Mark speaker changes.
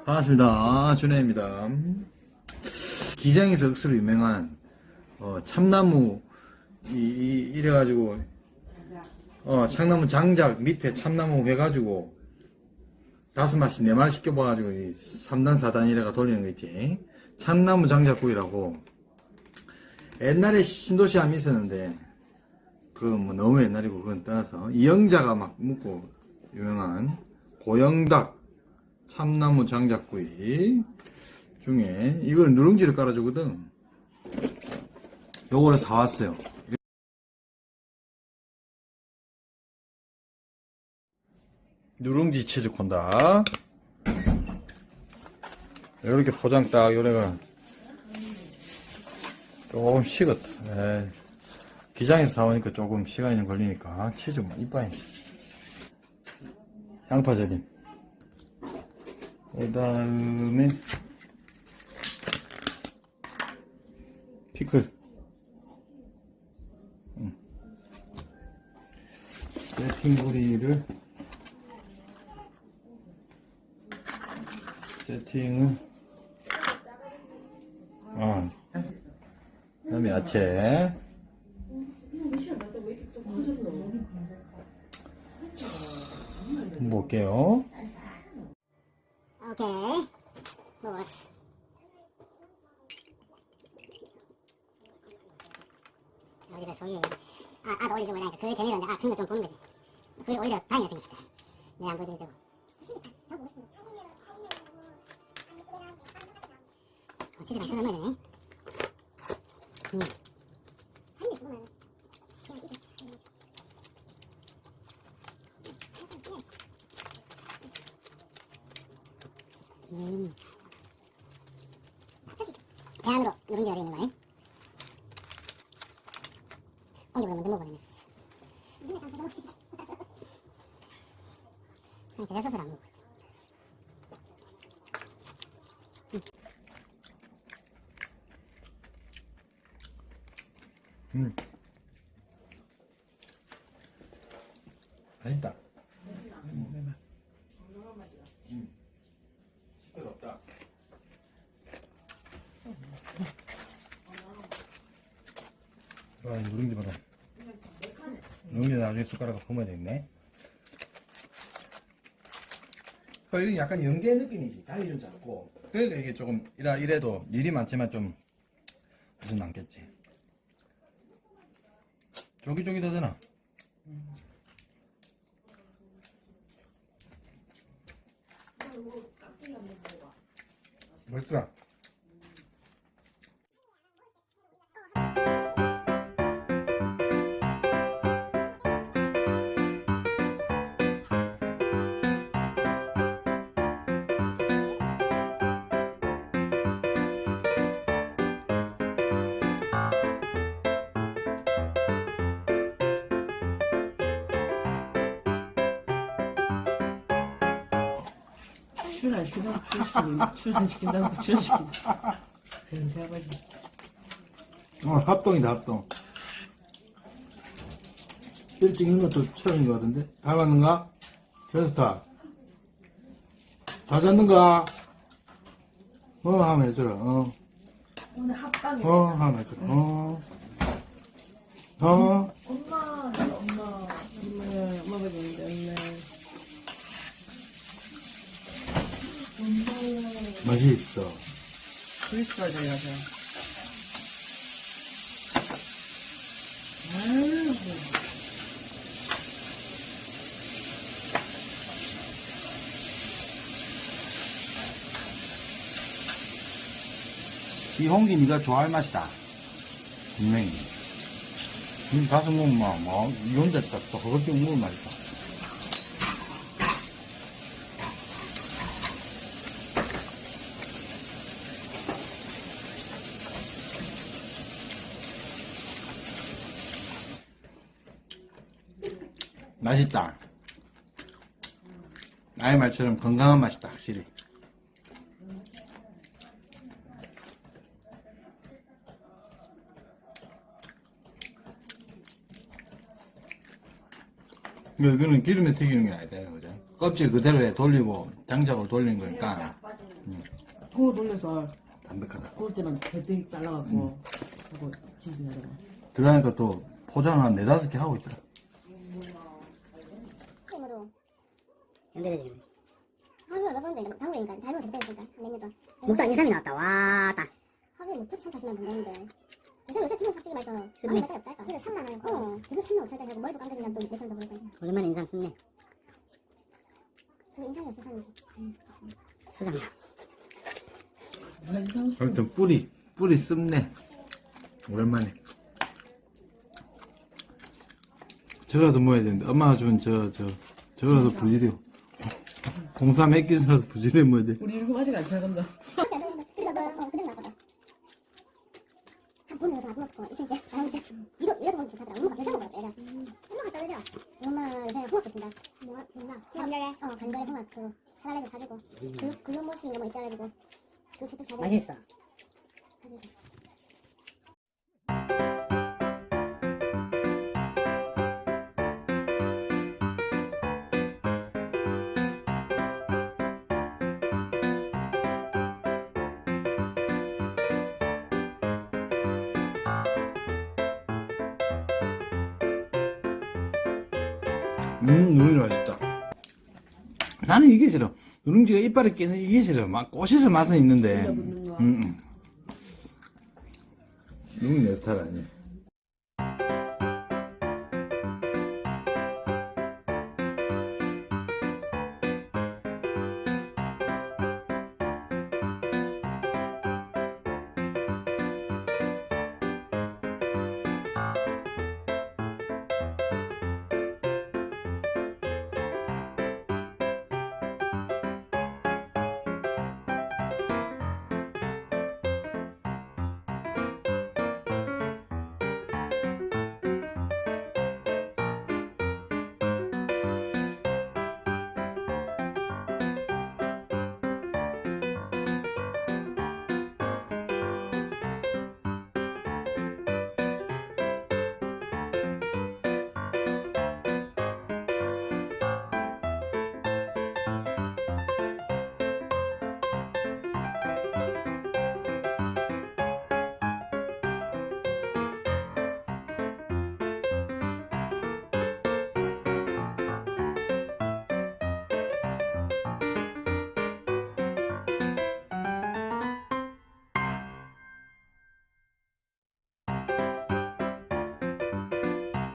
Speaker 1: 반갑습니다. 준혜입니다. 기장에서 억수로 유명한 참나무 이래가지고 참나무 장작 밑에 참나무 해가지고 5마리씩 4마리 시켜봐가지고 3단 4단 이래가 돌리는 거 있지. 참나무 장작구이라고 옛날에 신도시함이 있었는데 뭐 너무 옛날이고 그건 떠나서 이영자가 막 묵고 유명한 고영닭 참나무 장작구이 중에 이걸 누룽지를 깔아주거든. 요거를 사왔어요. 누룽지 치즈콘다. 요렇게 포장 딱 요래가 조금 식었다. 기장에서 사오니까 조금 시간이 좀 걸리니까 치즈 뭐 이빠이 양파절임. 그 다음에 피클. 세팅구리를 세팅을 그 다음에 야채. 한번 볼게요.
Speaker 2: 오케이. 먹었어. 우리가 소리 너 올리지 못하니까 그 재미로 내가 그런 거 좀 보는 거지. 그게 오히려 다행이라 생각했다. 내가 안 보여드리고. 치즈랑 끊어 먹어야 되네. 배 안으로 누룽지가 되어 있는 거네. 옹기보다 먼저 먹어버리네. 그냥 계속 안 먹어.
Speaker 1: 맛있다. 시끄럽다. 누룽지 봐라. 누룽지 나중에 숟가락으로 품어야 되겠네. 이게 약간 연계 느낌이지. 다리 좀 작고. 그래도 이게 조금 이래도 일이 많지만 좀 무슨 남겠지. 쫄깃쫄깃하잖아. 맛있더라.
Speaker 3: 출연시킨다고 출연시킨다. 그런 대박이.
Speaker 1: 합동이다, 합동. 실 찍는 것도 처음인 것 같은데? 다 맞는가? 전스타. 다 잡는가? 하면 해줘라,
Speaker 3: 오늘 합방이야.
Speaker 1: 하면 해줘라,
Speaker 3: 엄마가 되는데,
Speaker 1: 맛이 있어.
Speaker 3: 그랬어야 돼야죠.
Speaker 1: 이 홍기 네가 좋아할 맛이다. 분명히. 이 다섯 먹으면 이 혼자 또 그것 좀 먹으면 맛있다. 맛있다. 나의 말처럼 건강한 맛이다, 확실히. 이거는 기름에 튀기는 게 아니다, 그죠? 껍질 그대로 해 돌리고 장작으로 돌린 거니까
Speaker 3: 통으로 돌려서
Speaker 1: 담백하다.
Speaker 3: 구울 때만 대땡 잘라갖고 하고 지진하잖아.
Speaker 1: 들어가니까 또 포장을 한 4-5개 하고 있더라.
Speaker 2: 모두 연대되지. 하루에 몇 번인데 당구니까 닮은 그때 했으니까 몇년 전. 먹다 인삼이 나왔다. 와, 딱. 하루에 뭐 특천 사시면 된다는데. 요새 기분 삭제기 말서 아무 말짜리 없다니까. 그래 3만 원. 그거 3만 5천짜리 하고 머리도 깡대기랑 또 몇천 더 보내서. 오랜만에 인삼 씁네. 그 인삼이 수산이지. 수산이야.
Speaker 1: 아무튼 뿌리 씁네. 오랜만에. 저라도 먹어야 되는데 엄마가 준 저거라도 부지래요. 공삼 액기스라도 부지래 먹어야 돼.
Speaker 3: 우리 이거 아직 안 차간다.
Speaker 2: 그래서 너 그대로 나거든. 한 번에 가서 안 먹고 있으니까 아 이제 이래도 먹기 좋다더라. 엄마가 요새 먹어 애가. 엄마가 떠들려. 엄마 요새 홍합 드신다. 뭐야? 간절해? 간절해 홍합 그 사달래서 사주고 글루모신인가 뭐 있다가지고 그 세트 사주고. 맛있어.
Speaker 1: 누룽지 맛있다. 나는 이게 싫어. 누룽지가 이빨에 끼는 이게 싫어. 막 꼬셔서 맛은 있는데. 누룽지 내 스타일 아니야.